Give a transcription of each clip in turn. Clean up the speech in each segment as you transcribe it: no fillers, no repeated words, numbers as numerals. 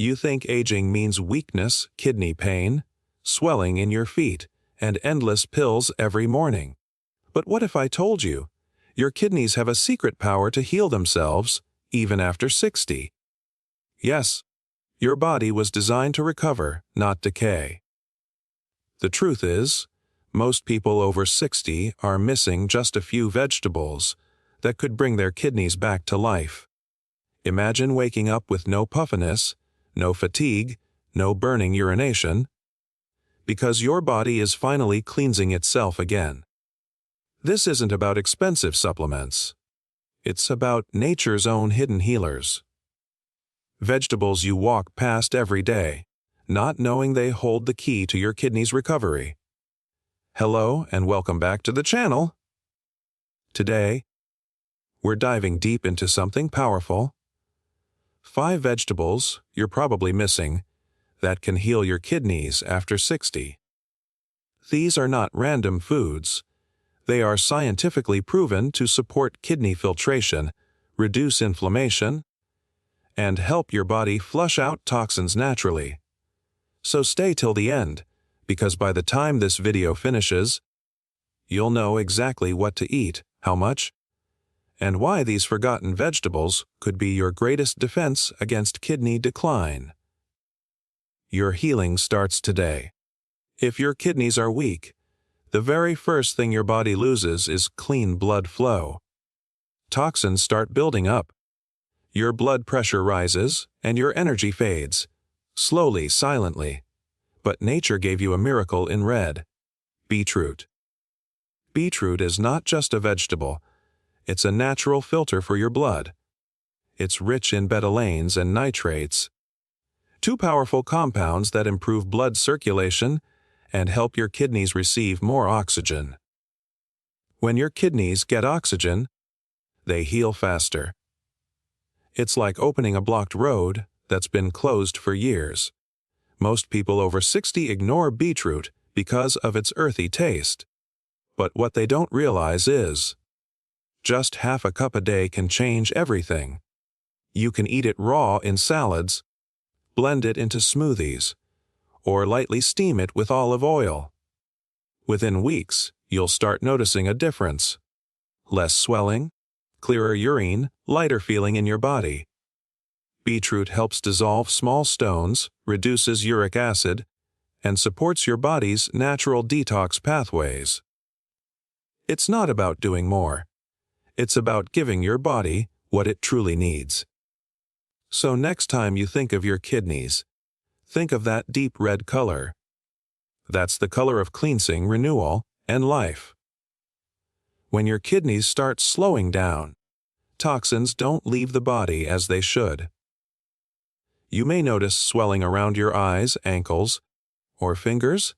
You think aging means weakness, kidney pain, swelling in your feet, and endless pills every morning. But what if I told you your kidneys have a secret power to heal themselves even after 60? Yes, your body was designed to recover, not decay. The truth is, most people over 60 are missing just a few vegetables that could bring their kidneys back to life. Imagine waking up with no puffiness, no fatigue, no burning urination, because your body is finally cleansing itself again. This isn't about expensive supplements. It's about nature's own hidden healers. Vegetables you walk past every day, not knowing they hold the key to your kidney's recovery. Hello and welcome back to the channel. Today, we're diving deep into something powerful. 5 vegetables you're probably missing that can heal your kidneys after 60. These are not random foods. They are scientifically proven to support kidney filtration, reduce inflammation, and help your body flush out toxins naturally. So stay till the end, because by the time this video finishes, you'll know exactly what to eat, how much, and why these forgotten vegetables could be your greatest defense against kidney decline. Your healing starts today. If your kidneys are weak, the very first thing your body loses is clean blood flow. Toxins start building up. Your blood pressure rises and your energy fades, slowly, silently. But nature gave you a miracle in red: beetroot. Beetroot is not just a vegetable. It's a natural filter for your blood. It's rich in betalains and nitrates, 2 powerful compounds that improve blood circulation and help your kidneys receive more oxygen. When your kidneys get oxygen, they heal faster. It's like opening a blocked road that's been closed for years. Most people over 60 ignore beetroot because of its earthy taste. But what they don't realize is, just half a cup a day can change everything. You can eat it raw in salads, blend it into smoothies, or lightly steam it with olive oil. Within weeks, you'll start noticing a difference. Less swelling, clearer urine, lighter feeling in your body. Beetroot helps dissolve small stones, reduces uric acid, and supports your body's natural detox pathways. It's not about doing more. It's about giving your body what it truly needs. So next time you think of your kidneys, think of that deep red color. That's the color of cleansing, renewal, and life. When your kidneys start slowing down, toxins don't leave the body as they should. You may notice swelling around your eyes, ankles, or fingers.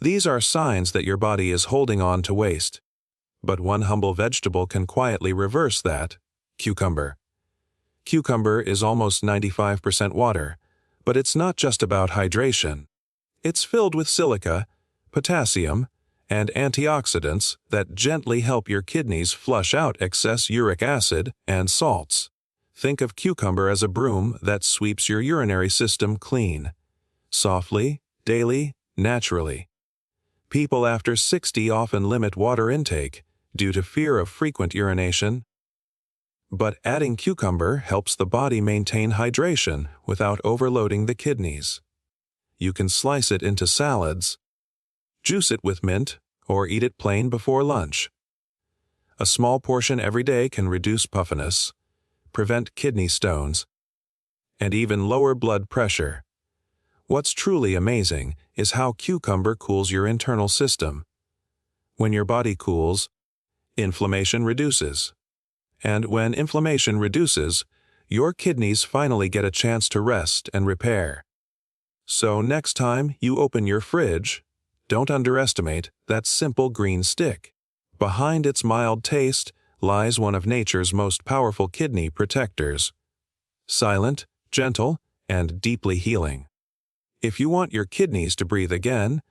These are signs that your body is holding on to waste. But one humble vegetable can quietly reverse that: cucumber. Cucumber is almost 95% water, but it's not just about hydration. It's filled with silica, potassium, and antioxidants that gently help your kidneys flush out excess uric acid and salts. Think of cucumber as a broom that sweeps your urinary system clean, softly, daily, naturally. People after 60 often limit water intake due to fear of frequent urination. But adding cucumber helps the body maintain hydration without overloading the kidneys. You can slice it into salads, juice it with mint, or eat it plain before lunch. A small portion every day can reduce puffiness, prevent kidney stones, and even lower blood pressure. What's truly amazing is how cucumber cools your internal system. When your body cools, inflammation reduces. And when inflammation reduces, your kidneys finally get a chance to rest and repair. So next time you open your fridge, don't underestimate that simple green stick. Behind its mild taste lies one of nature's most powerful kidney protectors. Silent, gentle, and deeply healing. If you want your kidneys to breathe again,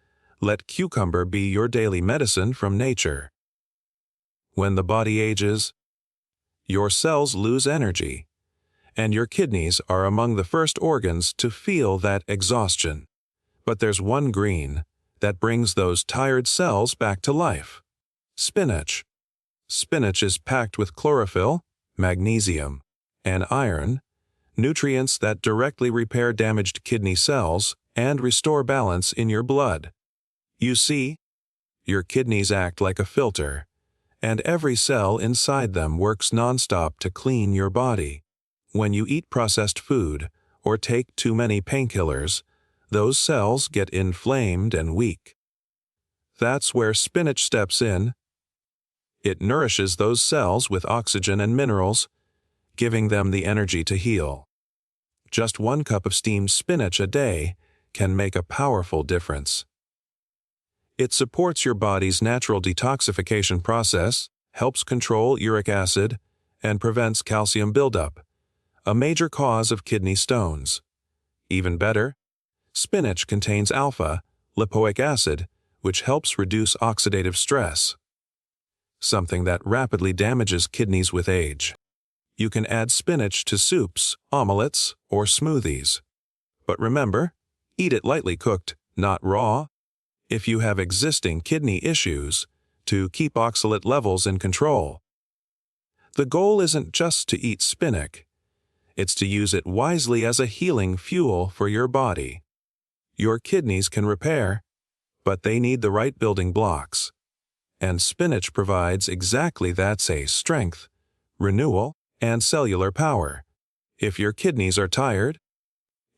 let cucumber be your daily medicine from nature. When the body ages, your cells lose energy, and your kidneys are among the first organs to feel that exhaustion. But there's one green that brings those tired cells back to life. Spinach. Spinach is packed with chlorophyll, magnesium, and iron, nutrients that directly repair damaged kidney cells and restore balance in your blood. You see, your kidneys act like a filter, and every cell inside them works nonstop to clean your body. When you eat processed food or take too many painkillers, those cells get inflamed and weak. That's where spinach steps in. It nourishes those cells with oxygen and minerals, giving them the energy to heal. Just 1 cup of steamed spinach a day can make a powerful difference. It supports your body's natural detoxification process, helps control uric acid, and prevents calcium buildup, a major cause of kidney stones. Even better, spinach contains alpha, lipoic acid, which helps reduce oxidative stress, something that rapidly damages kidneys with age. You can add spinach to soups, omelets, or smoothies. But remember, eat it lightly cooked, not raw. If you have existing kidney issues, to keep oxalate levels in control. The goal isn't just to eat spinach. It's to use it wisely as a healing fuel for your body. Your kidneys can repair, but they need the right building blocks. And spinach provides exactly that: strength, renewal, and cellular power. If your kidneys are tired,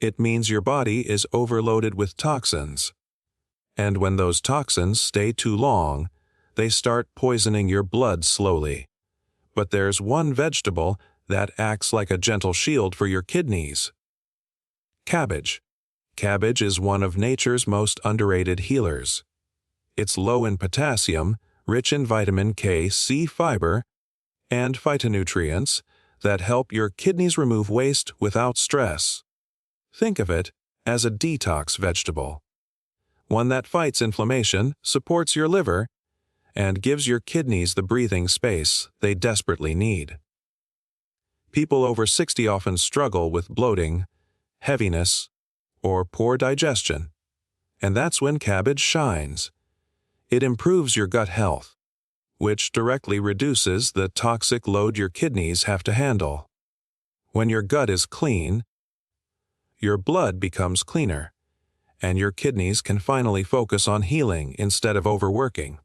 it means your body is overloaded with toxins. And when those toxins stay too long, they start poisoning your blood slowly. But there's one vegetable that acts like a gentle shield for your kidneys. Cabbage. Cabbage is one of nature's most underrated healers. It's low in potassium, rich in vitamin K, C fiber, and phytonutrients that help your kidneys remove waste without stress. Think of it as a detox vegetable, one that fights inflammation, supports your liver, and gives your kidneys the breathing space they desperately need. People over 60 often struggle with bloating, heaviness, or poor digestion, and that's when cabbage shines. It improves your gut health, which directly reduces the toxic load your kidneys have to handle. When your gut is clean, your blood becomes cleaner, and your kidneys can finally focus on healing instead of overworking.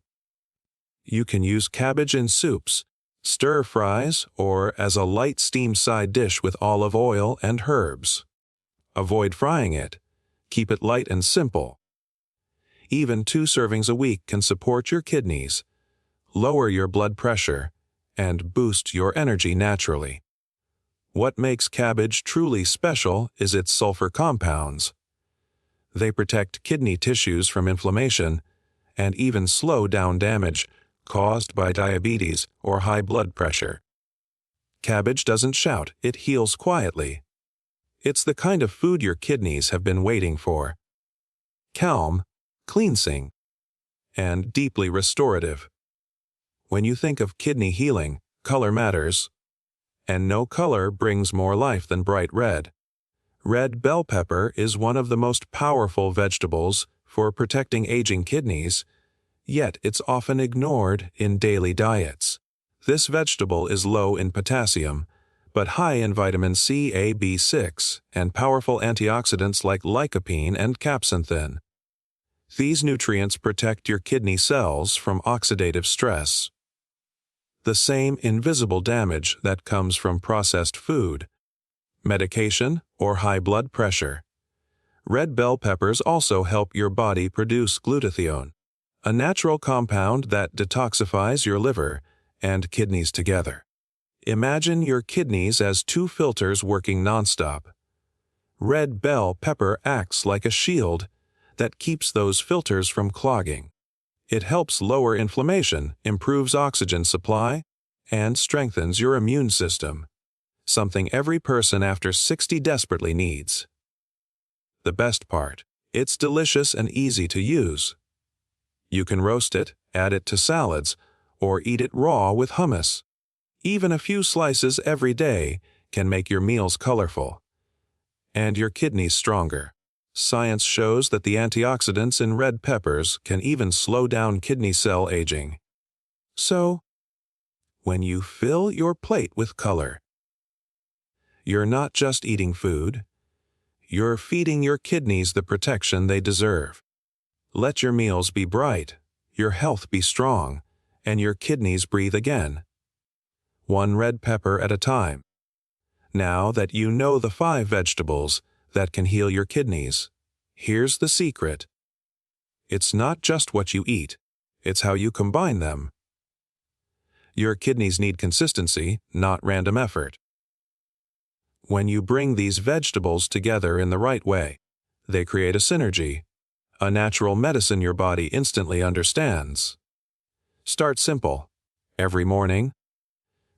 You can use cabbage in soups, stir-fries, or as a light steamed side dish with olive oil and herbs. Avoid frying it. Keep it light and simple. Even 2 servings a week can support your kidneys, lower your blood pressure, and boost your energy naturally. What makes cabbage truly special is its sulfur compounds. They protect kidney tissues from inflammation and even slow down damage caused by diabetes or high blood pressure. Cabbage doesn't shout, it heals quietly. It's the kind of food your kidneys have been waiting for. Calm, cleansing, and deeply restorative. When you think of kidney healing, color matters. And no color brings more life than bright red. Red bell pepper is one of the most powerful vegetables for protecting aging kidneys, yet it's often ignored in daily diets. This vegetable is low in potassium, but high in vitamin C, A, B6, and powerful antioxidants like lycopene and capsanthin. These nutrients protect your kidney cells from oxidative stress, the same invisible damage that comes from processed food, medication, or high blood pressure. Red bell peppers also help your body produce glutathione, a natural compound that detoxifies your liver and kidneys together. Imagine your kidneys as 2 filters working nonstop. Red bell pepper acts like a shield that keeps those filters from clogging. It helps lower inflammation, improves oxygen supply, and strengthens your immune system, something every person after 60 desperately needs. The best part, it's delicious and easy to use. You can roast it, add it to salads, or eat it raw with hummus. Even a few slices every day can make your meals colorful and your kidneys stronger. Science shows that the antioxidants in red peppers can even slow down kidney cell aging. So, when you fill your plate with color, you're not just eating food, you're feeding your kidneys the protection they deserve. Let your meals be bright, your health be strong, and your kidneys breathe again. One red pepper at a time. Now that you know the 5 vegetables that can heal your kidneys, here's the secret. It's not just what you eat, it's how you combine them. Your kidneys need consistency, not random effort. When you bring these vegetables together in the right way, they create a synergy, a natural medicine your body instantly understands. Start simple. Every morning,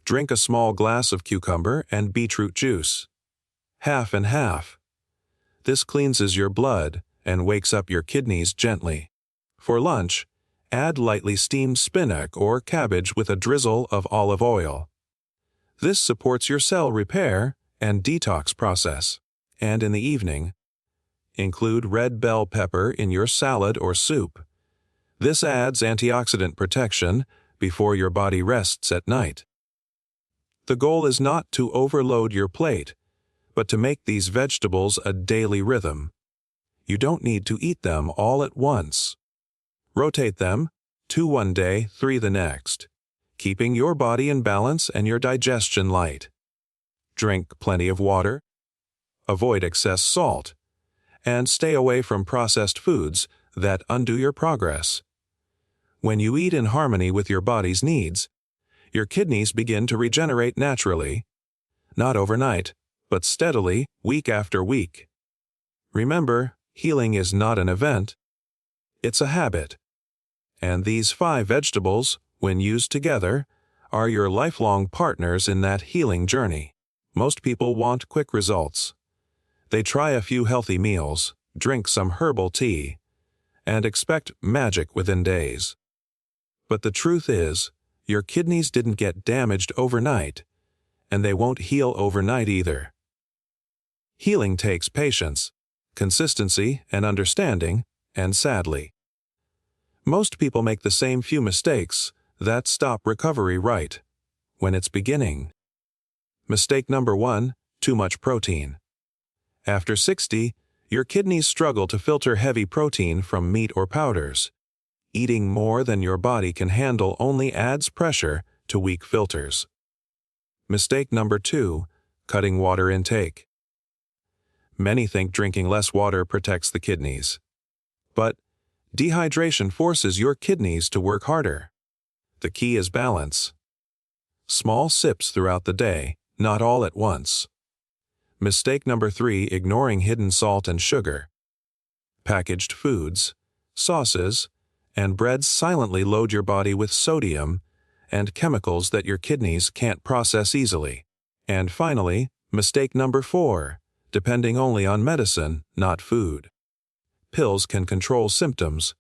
drink a small glass of cucumber and beetroot juice. Half and half. This cleanses your blood and wakes up your kidneys gently. For lunch, add lightly steamed spinach or cabbage with a drizzle of olive oil. This supports your cell repair and detox process. And in the evening, include red bell pepper in your salad or soup. This adds antioxidant protection before your body rests at night. The goal is not to overload your plate, but to make these vegetables a daily rhythm. You don't need to eat them all at once. Rotate them, 2 one day, 3 the next, keeping your body in balance and your digestion light. Drink plenty of water, avoid excess salt, and stay away from processed foods that undo your progress. When you eat in harmony with your body's needs, your kidneys begin to regenerate naturally, not overnight, but steadily, week after week. Remember, healing is not an event, it's a habit. And these 5 vegetables, when used together, are your lifelong partners in that healing journey. Most people want quick results. They try a few healthy meals, drink some herbal tea, and expect magic within days. But the truth is, your kidneys didn't get damaged overnight, and they won't heal overnight either. Healing takes patience, consistency, and understanding, and sadly, most people make the same few mistakes that stop recovery right when it's beginning. Mistake number 1, too much protein. After 60, your kidneys struggle to filter heavy protein from meat or powders. Eating more than your body can handle only adds pressure to weak filters. Mistake number 2, cutting water intake. Many think drinking less water protects the kidneys. But dehydration forces your kidneys to work harder. The key is balance. Small sips throughout the day, not all at once. Mistake number 3, ignoring hidden salt and sugar. Packaged foods, sauces, and breads silently load your body with sodium and chemicals that your kidneys can't process easily. And finally, mistake number 4, depending only on medicine, not food. Pills can control symptoms,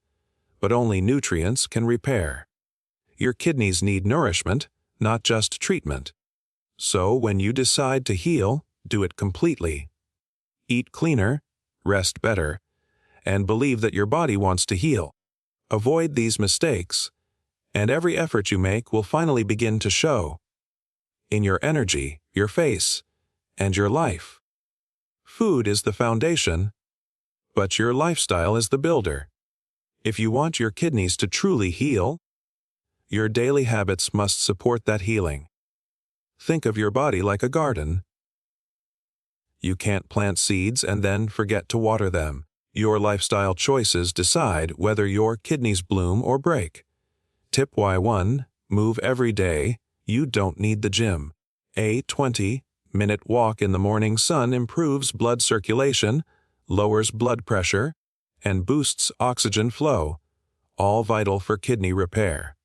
but only nutrients can repair. Your kidneys need nourishment, not just treatment. So when you decide to heal, do it completely. Eat cleaner, rest better, and believe that your body wants to heal. Avoid these mistakes, and every effort you make will finally begin to show in your energy, your face, and your life. Food is the foundation, but your lifestyle is the builder. If you want your kidneys to truly heal, your daily habits must support that healing. Think of your body like a garden. You can't plant seeds and then forget to water them. Your lifestyle choices decide whether your kidneys bloom or break. Tip Y1, move every day. You don't need the gym. A 20-minute walk in the morning sun improves blood circulation, lowers blood pressure, and boosts oxygen flow, all vital for kidney repair.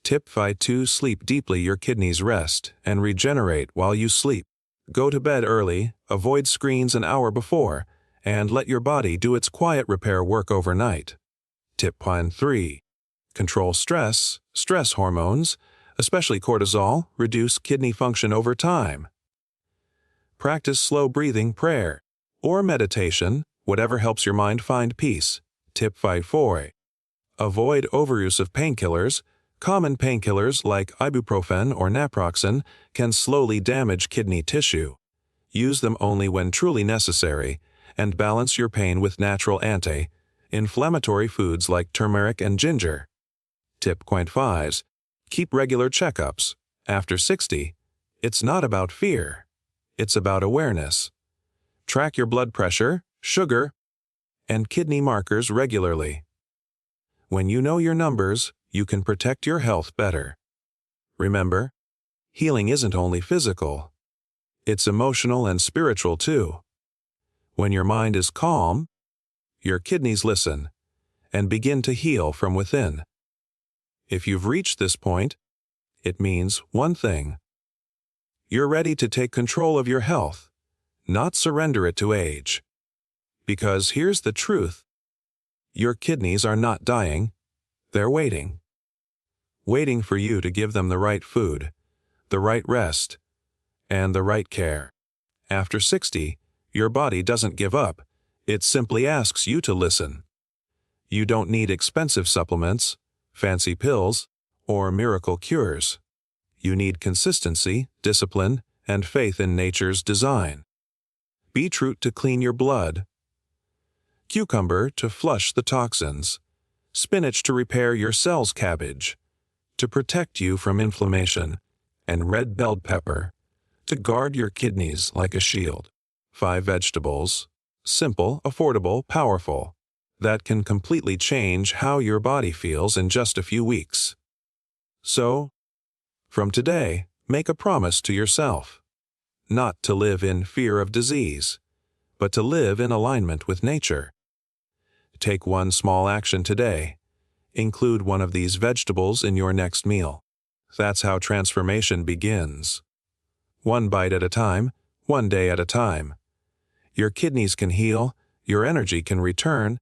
Tip Y2, sleep deeply. Your kidneys rest and regenerate while you sleep. Go to bed early, avoid screens an hour before, and let your body do its quiet repair work overnight. Tip Y3, control stress hormones, especially cortisol, reduce kidney function over time. Practice slow breathing prayer or meditation, whatever helps your mind find peace. Tip 54. Avoid overuse of painkillers. Common painkillers like ibuprofen or naproxen can slowly damage kidney tissue. Use them only when truly necessary, and balance your pain with natural anti-inflammatory foods like turmeric and ginger. Tip 5. Keep regular checkups. After 60, it's not about fear. It's about awareness. Track your blood pressure, sugar, and kidney markers regularly. When you know your numbers, you can protect your health better. Remember, healing isn't only physical. It's emotional and spiritual too. When your mind is calm, your kidneys listen and begin to heal from within. If you've reached this point, it means one thing. You're ready to take control of your health, not surrender it to age. Because here's the truth. Your kidneys are not dying, they're waiting. Waiting for you to give them the right food, the right rest, and the right care. After 60, your body doesn't give up, it simply asks you to listen. You don't need expensive supplements, fancy pills, or miracle cures. You need consistency, discipline, and faith in nature's design. Beetroot to clean your blood. Cucumber to flush the toxins. Spinach to repair your cells. Cabbage to protect you from inflammation. And red bell pepper to guard your kidneys like a shield. 5 vegetables. Simple, affordable, powerful. That can completely change how your body feels in just a few weeks. So, from today, make a promise to yourself. Not to live in fear of disease, but to live in alignment with nature. Take one small action today. Include one of these vegetables in your next meal. That's how transformation begins. One bite at a time, one day at a time. Your kidneys can heal, your energy can return,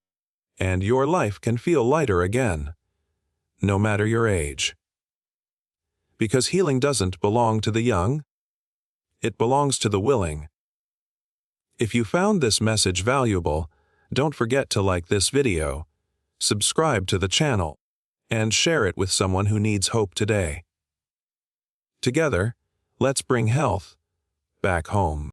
and your life can feel lighter again, no matter your age. Because healing doesn't belong to the young, it belongs to the willing. If you found this message valuable, don't forget to like this video, subscribe to the channel, and share it with someone who needs hope today. Together, let's bring health back home.